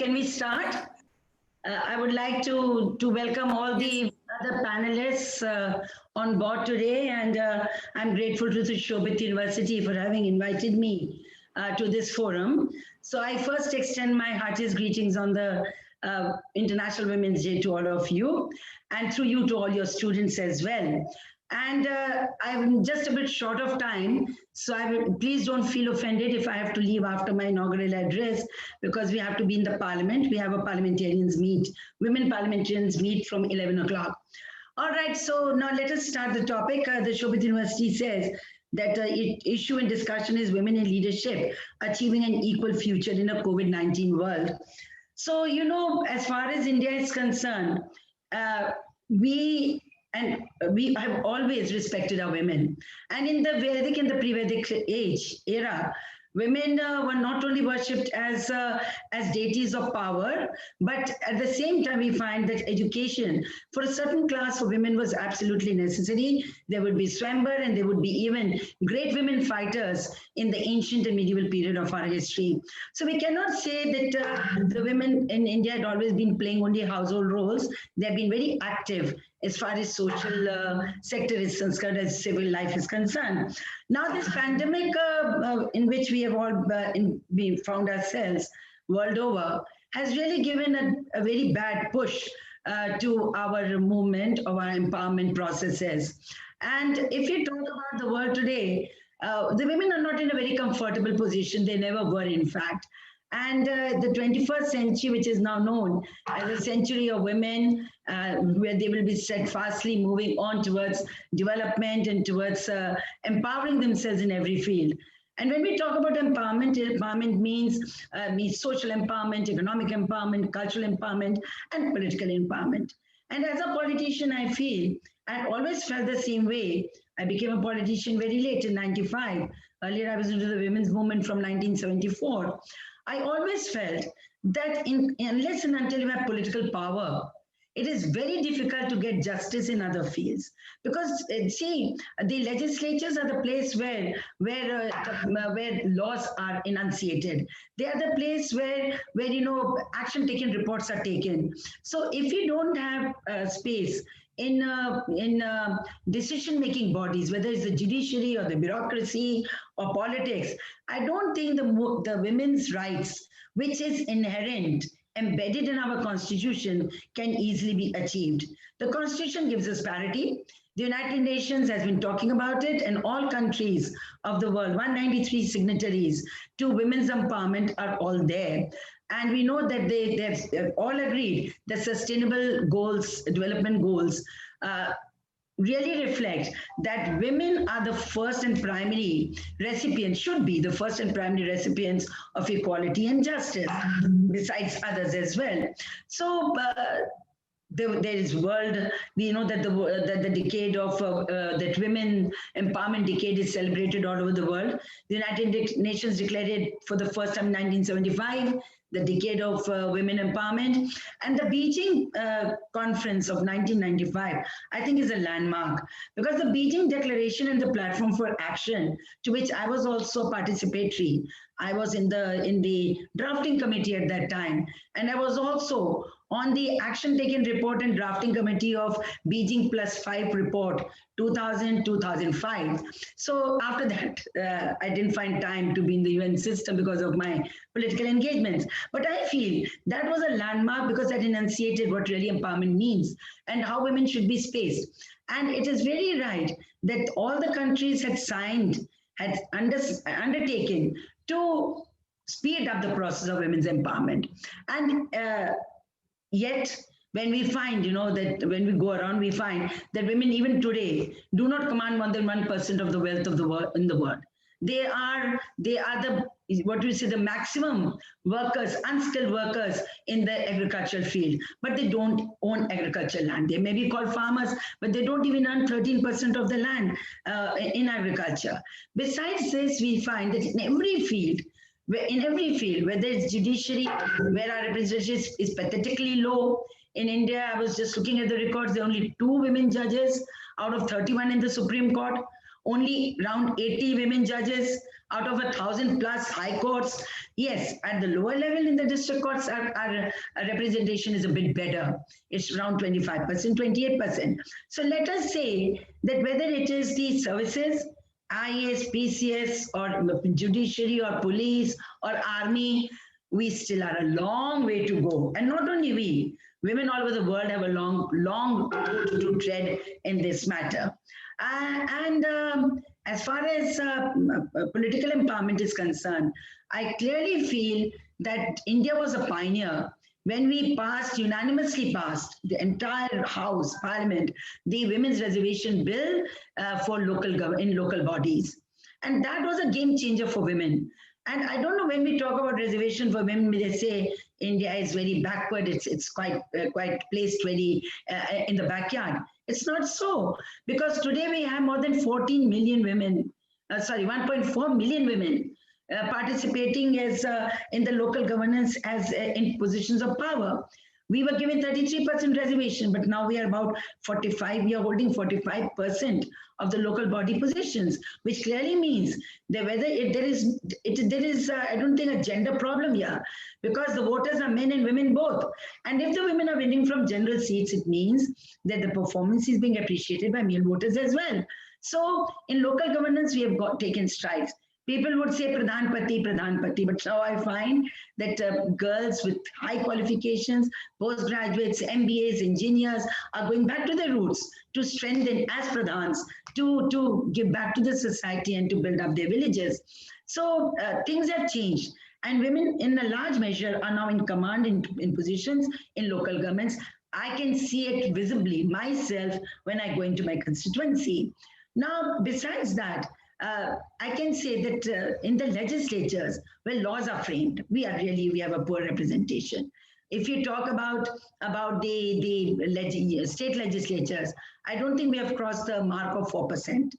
Can we start? I would like to welcome all the other panelists on board today, and I'm grateful to the Shobit University for having invited me to this forum. So I first extend my heartiest greetings on the International Women's Day to all of you, and through you to all your students as well. And I'm just a bit short of time, so please don't feel offended if I have to leave after my inaugural address, because we have to be in the parliament. We have a women parliamentarians meet from 11 o'clock. All right, so now let us start the topic. The Shobit University says that issue in discussion is women in leadership, achieving an equal future in a COVID-19 world. So, as far as India is concerned, we have always respected our women. And in the Vedic and the pre-Vedic era, women were not only worshipped as deities of power, but at the same time, we find that education for a certain class of women was absolutely necessary. There would be Swayamvar, and there would be even great women fighters in the ancient and medieval period of our history. So we cannot say that the women in India had always been playing only household roles. They've been very active as far as social sector is concerned, as civil life is concerned. Now, this pandemic in which we have all we found ourselves world over has really given a very bad push to our movement, of our empowerment processes. And if you talk about the world today, the women are not in a very comfortable position. They never were, in fact. And the 21st century, which is now known as a century of women, where they will be steadfastly moving on towards development and towards empowering themselves in every field. And when we talk about empowerment means social empowerment, economic empowerment, cultural empowerment, and political empowerment. And as a politician, I feel, I always felt the same way. I became a politician very late in 95. Earlier, I was into the women's movement from 1974. I always felt that unless and until you have political power, it is very difficult to get justice in other fields. Because, see, the legislatures are the place where laws are enunciated. They are the place where action taken reports are taken. So if you don't have space in decision-making bodies, whether it's the judiciary or the bureaucracy or politics, I don't think the women's rights, which is inherent, embedded in our constitution, can easily be achieved. The constitution gives us parity. The United Nations has been talking about it, and all countries of the world, 193 signatories to women's empowerment, are all there. And we know that they've all agreed that sustainable goals, development goals, really reflect that women are the first and primary recipients, should be the first and primary recipients of equality and justice, besides others as well. So there is world, we know that the decade of that women empowerment decade is celebrated all over the world. The United Nations declared it for the first time in 1975, the decade of women empowerment. And the Beijing conference of 1995, I think, is a landmark, because the Beijing Declaration and the Platform for Action, to which I was also participatory. I was in the drafting committee at that time, and I was also on the action taken report and drafting committee of Beijing +5 report 2000-2005. So after that, I didn't find time to be in the UN system because of my political engagements. But I feel that was a landmark, because that enunciated what really empowerment means and how women should be spaced. And it is very right that all the countries had undertaken to speed up the process of women's empowerment. And yet, when we find, that when we go around, we find that women even today do not command more than 1% of the wealth of the world in the world. They are the maximum workers, unskilled workers in the agricultural field, but they don't own agricultural land. They may be called farmers, but they don't even earn 13% of the land in agriculture. Besides this, we find that in every field, whether it's judiciary, where our representation is pathetically low. In India, I was just looking at the records, there are only 2 women judges out of 31 in the Supreme Court, only around 80 women judges out of 1,000+ high courts. Yes, at the lower level in the district courts, our representation is a bit better. It's around 25%, 28%. So let us say that whether it is the services, IAS, PCS, or judiciary, or police, or army, we still are a long way to go. And not only we, women all over the world have a long road to tread in this matter. And as far as political empowerment is concerned, I clearly feel that India was a pioneer when we unanimously passed, the entire House, Parliament, the Women's Reservation Bill for in local bodies. And that was a game changer for women. And I don't know, when we talk about reservation for women, they say India is very backward. It's quite placed very in the backyard. It's not so, because today we have more than 14 million women, 1.4 million women participating as in the local governance as in positions of power. We were given 33% reservation, but now we are about 45. We are holding 45% of the local body positions, which clearly means that whether there is I don't think a gender problem here, because the voters are men and women both. And if the women are winning from general seats, it means that the performance is being appreciated by male voters as well. So in local governance, we have taken strides. People would say Pradhan Pati, but now I find that girls with high qualifications, postgraduates, MBAs, engineers are going back to their roots to strengthen as Pradhans, to give back to the society and to build up their villages. So things have changed. And women in a large measure are now in command in positions in local governments. I can see it visibly myself when I go into my constituency. Now, besides that, I can say that in the legislatures, where laws are framed, we have a poor representation. If you talk about the state legislatures, I don't think we have crossed the mark of 4%.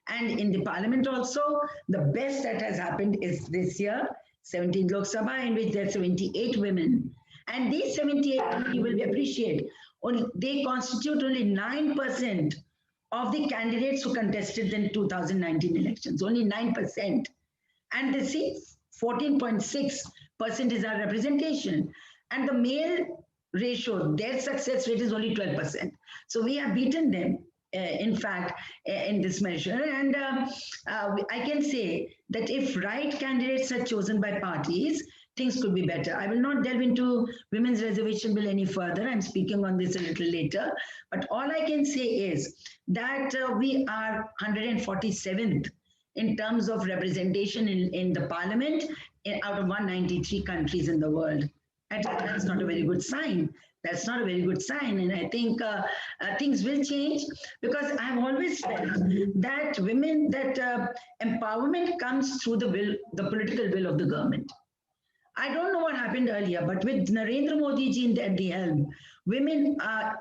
And in the parliament also, the best that has happened is this year, 17th Lok Sabha, in which there are 78 women. And these 78 women, you will appreciate, they constitute only 9% of the candidates who contested in 2019 elections, only 9%. And they see 14.6% is our representation. And the male ratio, their success rate is only 12%. So we have beaten them, in fact, in this measure. And I can say that if right candidates are chosen by parties, things could be better. I will not delve into women's reservation bill any further. I'm speaking on this a little later. But all I can say is that we are 147th in terms of representation in the parliament out of 193 countries in the world. And that's not a very good sign. That's not a very good sign. And I think things will change, because I've always felt that empowerment comes through the political will of the government. I don't know what happened earlier, but with Narendra Modi ji at the helm, women,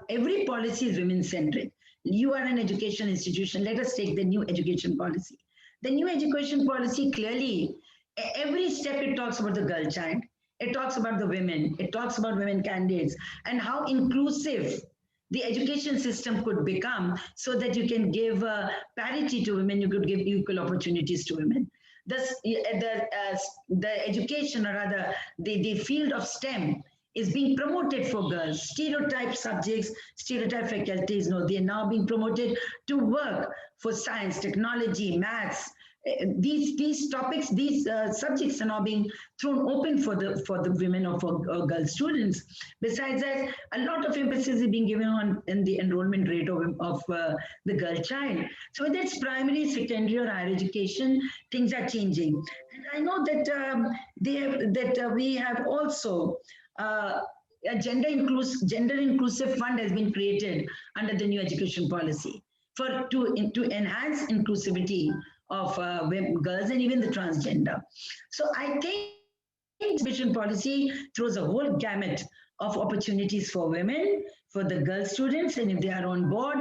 every policy is women-centric. You are an education institution. Let us take the new education policy. The new education policy clearly, every step it talks about the girl child. It talks about the women. It talks about women candidates and how inclusive the education system could become, so that you can give parity to women, you could give equal opportunities to women. The education, or rather the field of STEM, is being promoted for girls. Stereotype subjects, stereotype faculties, no, they are now being promoted to work for science, technology, maths. These topics, these subjects are now being thrown open for the women or for girl students. Besides that, a lot of emphasis is being given on in the enrollment rate of the girl child. So whether it's primary, secondary, or higher education, things are changing. And I know that we have also a gender inclusive fund has been created under the new education policy to enhance inclusivity of women, girls, and even the transgender. So I think education policy throws a whole gamut of opportunities for women, for the girl students, and if they are on board,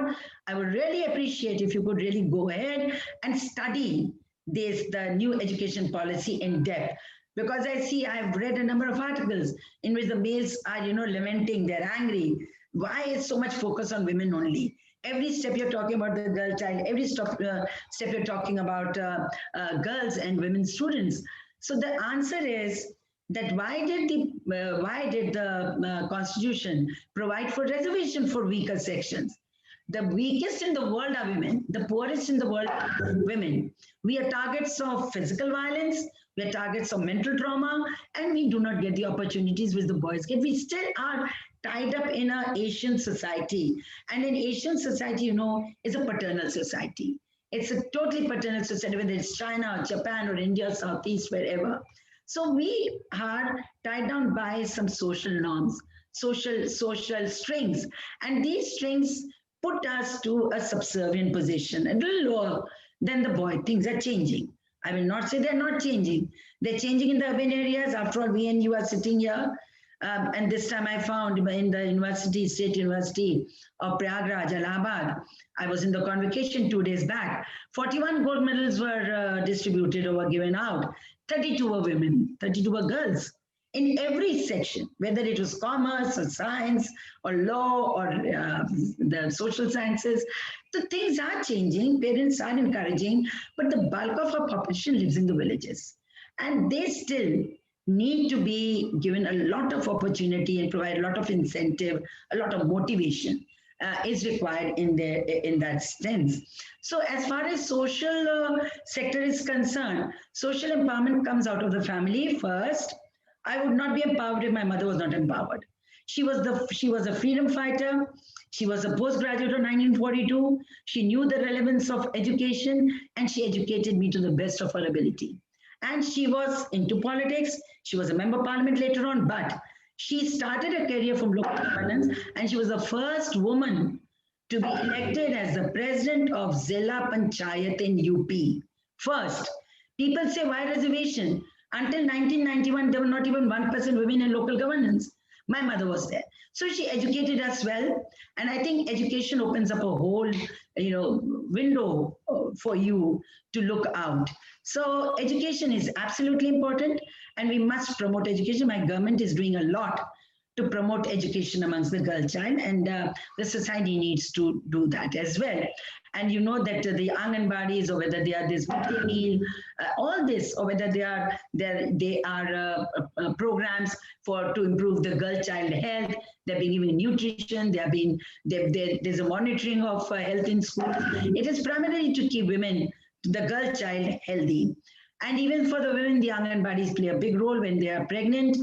I would really appreciate if you could really go ahead and study the new education policy in depth. Because I've read a number of articles in which the males are, lamenting, they're angry. Why is so much focus on women only? Every step you're talking about the girl child, every step you're talking about girls and women students. So the answer is that why did the constitution provide for reservation for weaker sections? The weakest in the world are women. The poorest in the world are women. We are targets of physical violence. We are targets of mental trauma, and we do not get the opportunities which the boys get. We still are tied up in a Asian society, and in Asian society, is a paternal society. It's a totally paternal society, whether it's China or Japan or India, Southeast, wherever. So we are tied down by some social norms, social strings, and these strings put us to a subservient position, a little lower than the boy. Things are changing. I will not say they're not changing. They're changing in the urban areas. After all, we and you are sitting here. And this time I found in the university, State University of Prayagraj, Allahabad, I was in the convocation 2 days back. 41 gold medals were distributed or were given out. 32 were women, 32 were girls in every section, whether it was commerce or science or law or the social sciences. The things are changing, parents are encouraging, but the bulk of our population lives in the villages. And they still need to be given a lot of opportunity and provide a lot of incentive, a lot of motivation. Is required in that sense. So as far as social sector is concerned, social empowerment comes out of the family first. I would not be empowered if my mother was not empowered. She was a freedom fighter. She was a postgraduate of 1942. She knew the relevance of education, and she educated me to the best of her ability. And she was into politics. She was a member of parliament later on, but she started a career from local governance, and she was the first woman to be elected as the president of Zilla Panchayat in UP. First, people say, why reservation? Until 1991, there were not even 1% women in local governance. My mother was there. So she educated us well. And I think education opens up a whole, window for you to look out. So education is absolutely important, and we must promote education. My government is doing a lot to promote education amongst the girl child, and the society needs to do that as well. And you know that the Anganwadis, or whether they are this midday meal, all this, or whether they are programs to improve the girl child health. They're being given nutrition. There's a monitoring of health in schools. It is primarily to keep the girl child healthy. And even for the women, the Anganwadis play a big role when they are pregnant.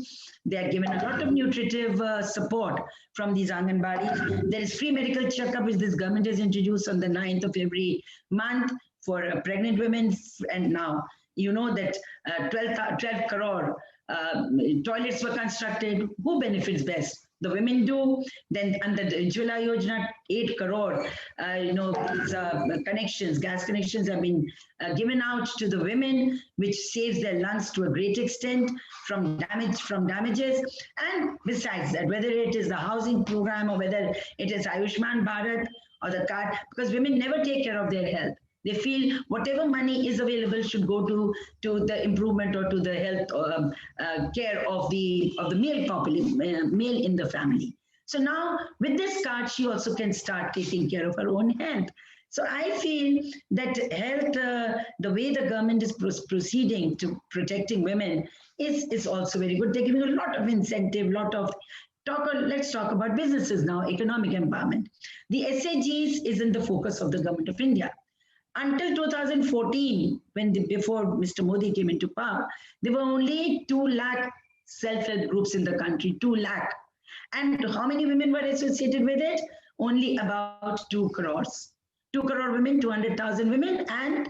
They are given a lot of nutritive support from these Anganwadis. There is free medical checkup, which this government has introduced on the 9th of every month for pregnant women. And now, you know that 12 crore toilets were constructed. Who benefits best? The women do. Then under the Ujjwala Yojana, 8 crore, these connections, gas connections have been given out to the women, which saves their lungs to a great extent from damages. And besides that, whether it is the housing program or whether it is Ayushman Bharat or the card, because women never take care of their health. They feel whatever money is available should go to the improvement or to the health care of the male population, male in the family. So now with this card, she also can start taking care of her own health. So I feel that health, the way the government is proceeding to protecting women is also very good. They're giving a lot of incentive, let's talk about businesses now, economic empowerment. The SAGs is in the focus of the government of India. Until 2014, before Mr. Modi came into power, there were only 2 lakh self-help groups in the country, 2 lakh. And how many women were associated with it? Only about 2 crores. 2 crore women, 200,000 women, and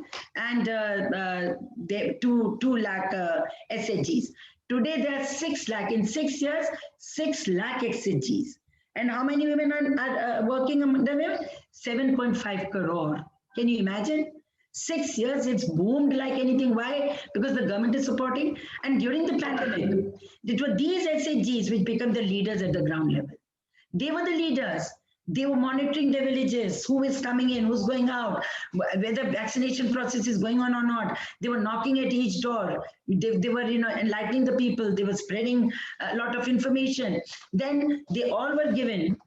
2 lakh SHGs. Today there are 6 lakh. In 6 years, 6 lakh SHGs. And how many women are working among the women? 7.5 crore. Can you imagine? 6 years, it's boomed like anything. Why? Because the government is supporting. And during the pandemic, it were these SHGs which become the leaders at the ground level. They were the leaders. They were monitoring the villages, who is coming in, who's going out, whether vaccination process is going on or not. They were knocking at each door. They were, enlightening the people. They were spreading a lot of information. Then they all were given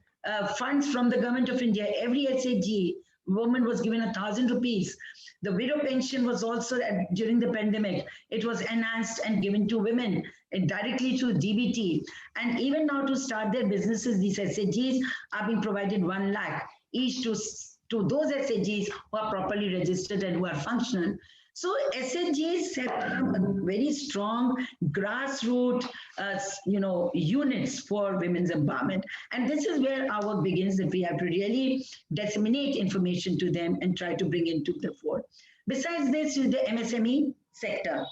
funds from the government of India. Every SHG woman was given 1,000 rupees. The widow pension was also during the pandemic. It was enhanced and given to women directly through DBT. And even now to start their businesses, these SHGs are being provided 1 lakh each to those SHGs who are properly registered and who are functional. So SHGs have become a very strong grassroots, units for women's empowerment. And this is where our work begins, that we have to really disseminate information to them and try to bring into the fore. Besides this, is the MSME sector.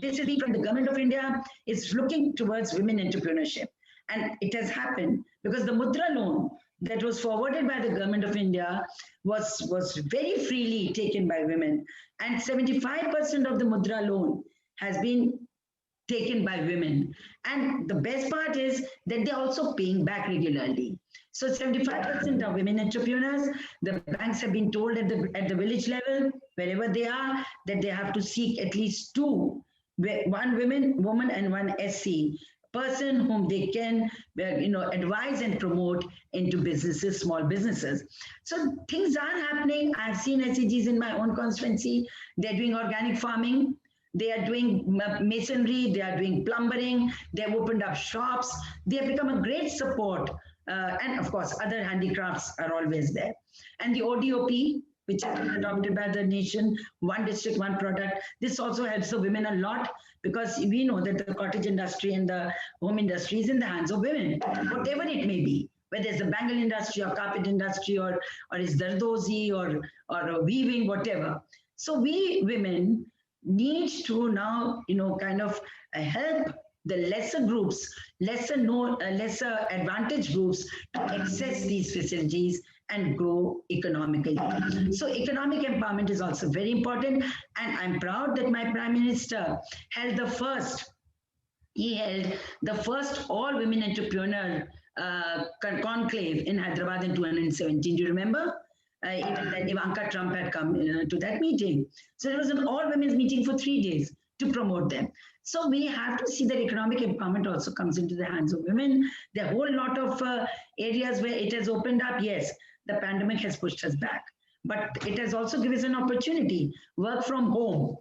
This is from the government of India is looking towards women entrepreneurship. And it has happened because the Mudra loan that was forwarded by the government of India was very freely taken by women. And 75% of the Mudra loan has been taken by women. And the best part is that they're also paying back regularly. So 75% of women entrepreneurs, the banks have been told at the village level, wherever they are, that they have to seek at least two, one woman and one SC person whom they can advise and promote into businesses, small businesses. So things are happening. I've seen SHGs in my own constituency. They're doing organic farming. They are doing masonry. They are doing plumbering. They have opened up shops. They have become a great support. And of course, other handicrafts are always there. And the ODOP, which has been adopted by the nation, one district, one product. This also helps the women a lot because we know that the cottage industry and the home industry is in the hands of women, whatever it may be, whether it's the bangle industry or carpet industry or it's dardozi or weaving, whatever. So we women need to now, kind of help the lesser groups, lesser advantaged groups to access these facilities and grow economically. So economic empowerment is also very important. And I'm proud that my Prime Minister held the first all women entrepreneur conclave in Hyderabad in 2017. Do you remember? Even that Ivanka Trump had come to that meeting. So it was an all women's meeting for 3 days to promote them. So we have to see that economic empowerment also comes into the hands of women. There are a whole lot of areas where it has opened up. Yes, the pandemic has pushed us back, but it has also given us an opportunity, work from home.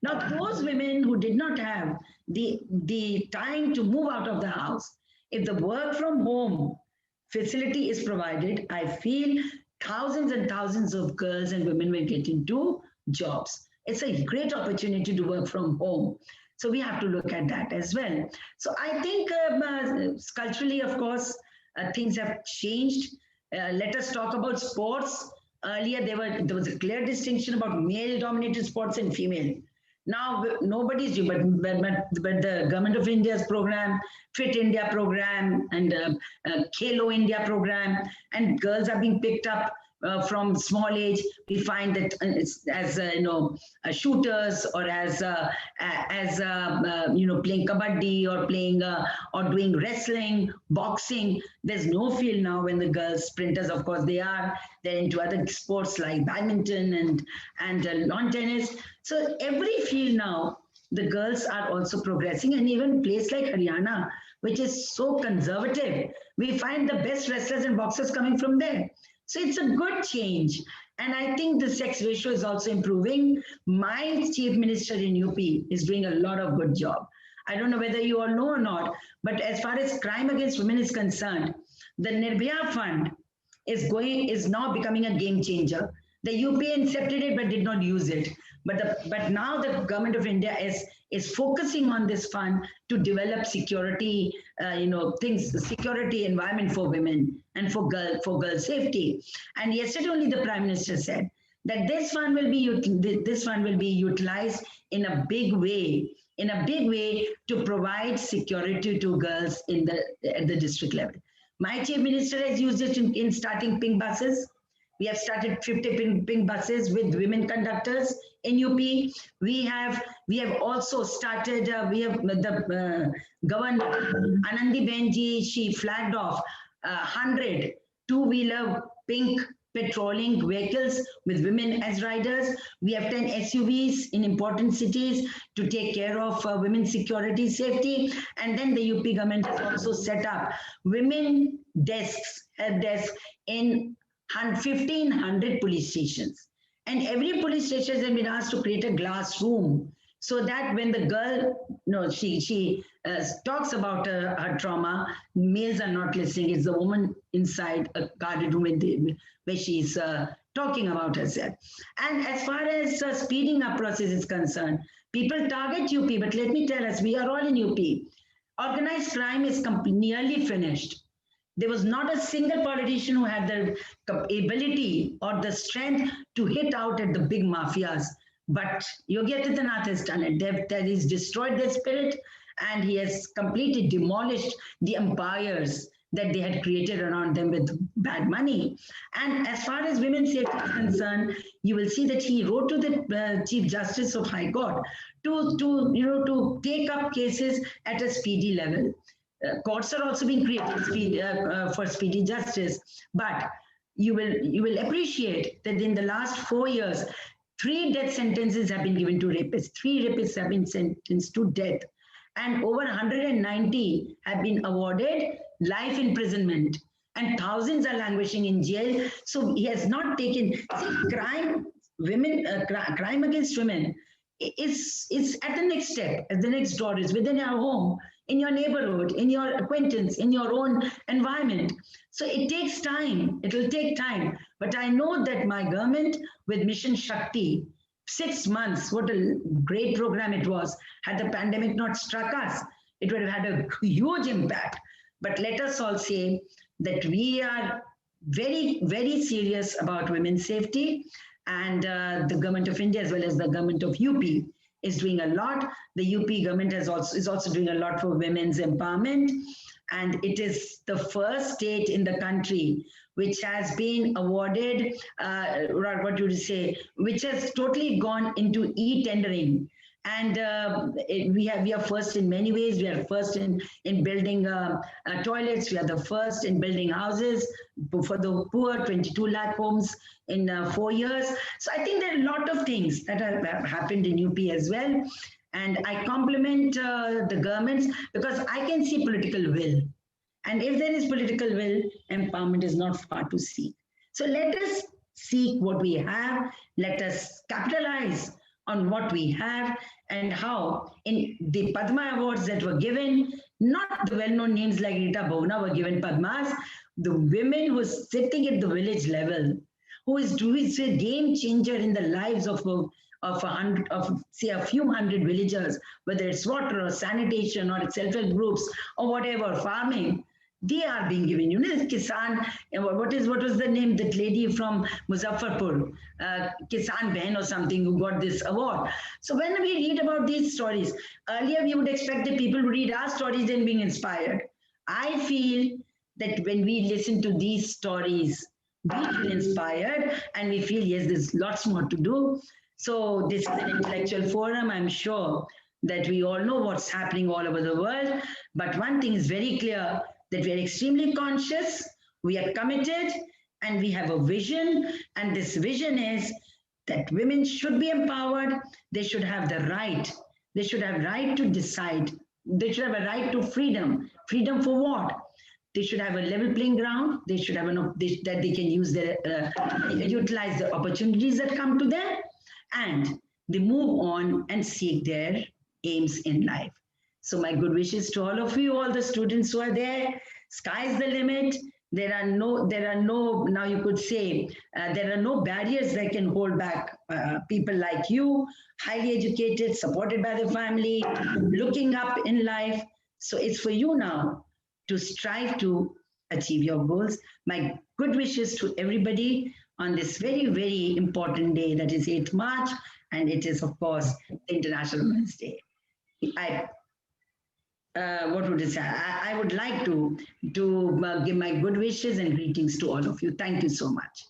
Now, those women who did not have the time to move out of the house, if the work from home facility is provided, I feel thousands and thousands of girls and women will get into jobs. It's a great opportunity to work from home. So we have to look at that as well. So I think culturally, of course, things have changed. Let us talk about sports. Earlier, there was a clear distinction about male-dominated sports and female. Now, nobody's doing, but the Government of India's program, Fit India program, and Khelo India program, and girls are being picked up from small age. We find that as shooters or as playing kabaddi or playing or doing wrestling, boxing. There's no field now when the girls sprinters, of course, they're into other sports like badminton and lawn tennis. So every field now, the girls are also progressing, and even place like Haryana, which is so conservative, we find the best wrestlers and boxers coming from there. So it's a good change. And I think the sex ratio is also improving. My chief minister in UP is doing a lot of good job. I don't know whether you all know or not, but as far as crime against women is concerned, the Nirbhaya Fund is now becoming a game changer. The UP incepted it but did not use it. But now the government of India is focusing on this fund to develop security, security environment for women and for girl safety. And yesterday only the Prime Minister said that this fund will be utilized in a big way to provide security to girls at the district level. My chief minister has used it in starting pink buses. We have started 50 pink buses with women conductors in UP. We have also started, we have the Governor Anandi Benji, she flagged off 100 two-wheeler pink patrolling vehicles with women as riders. We have 10 SUVs in important cities to take care of women's security, safety. And then the UP government has also set up women desks, help desks in 1,500 police stations. And every police station has been asked to create a glass room so that when the girl, no, she talks about her trauma, males are not listening. It's the woman inside a guarded room where she's talking about herself. And as far as speeding up process is concerned, people target UP, but let me tell us, we are all in UP. Organized crime is nearly finished. There was not a single politician who had the ability or the strength to hit out at the big mafias. But Yogi Adityanath has done it. That he's destroyed their spirit and he has completely demolished the empires that they had created around them with bad money. And as far as women's safety is concerned, you will see that he wrote to the Chief Justice of High Court to take up cases at a speedy level. Courts are also being created for speedy justice, but you will appreciate that in the last 4 years, 3 death sentences have been given to rapists. 3 rapists have been sentenced to death, and over 190 have been awarded life imprisonment, and thousands are languishing in jail. So he has not taken crime. Crime against women is at the next step, at the next door, is within our home, in your neighborhood, in your acquaintance, in your own environment. So it takes time. It will take time. But I know that my government with Mission Shakti, 6 months, what a great program it was. Had the pandemic not struck us, it would have had a huge impact. But let us all say that we are very, very serious about women's safety, and the government of India as well as the government of UP is doing a lot. The UP government is also doing a lot for women's empowerment, and it is the first state in the country which has been awarded, which has totally gone into e-tendering. And we are first in many ways. We are first in building toilets. We are the first in building houses for the poor, 22 lakh homes in 4 years. So I think there are a lot of things that have happened in UP as well. And I compliment the governments because I can see political will. And if there is political will, empowerment is not far to seek. So let us seek what we have. Let us capitalize on what we have, and how in the Padma Awards that were given, not the well-known names like Rita Bhogna were given Padmas, the women who are sitting at the village level, who is a game changer in the lives of say a few hundred villagers, whether it's water or sanitation or self-help groups or whatever, farming. They are being given, Kisan, what was the name, that lady from Muzaffarpur, Kisan Behan or something, who got this award. So when we read about these stories, earlier we would expect the people to read our stories and being inspired. I feel that when we listen to these stories, we feel inspired and we feel, yes, there's lots more to do. So this is an intellectual forum. I'm sure that we all know what's happening all over the world. But one thing is very clear, that we are extremely conscious, we are committed, and we have a vision. And this vision is that women should be empowered. They should have the right. They should have right to decide. They should have a right to freedom. Freedom for what? They should have a level playing ground. They should have that they can use their utilize the opportunities that come to them, and they move on and seek their aims in life. So my good wishes to all of you, all the students who are there. Sky's the limit. There are no, now you could say, there are no barriers that can hold back people like you, highly educated, supported by the family, looking up in life. So it's for you now to strive to achieve your goals. My good wishes to everybody on this very, very important day, that is 8th March, and it is, of course, International Women's Day. What would I say? I would like to give my good wishes and greetings to all of you. Thank you so much.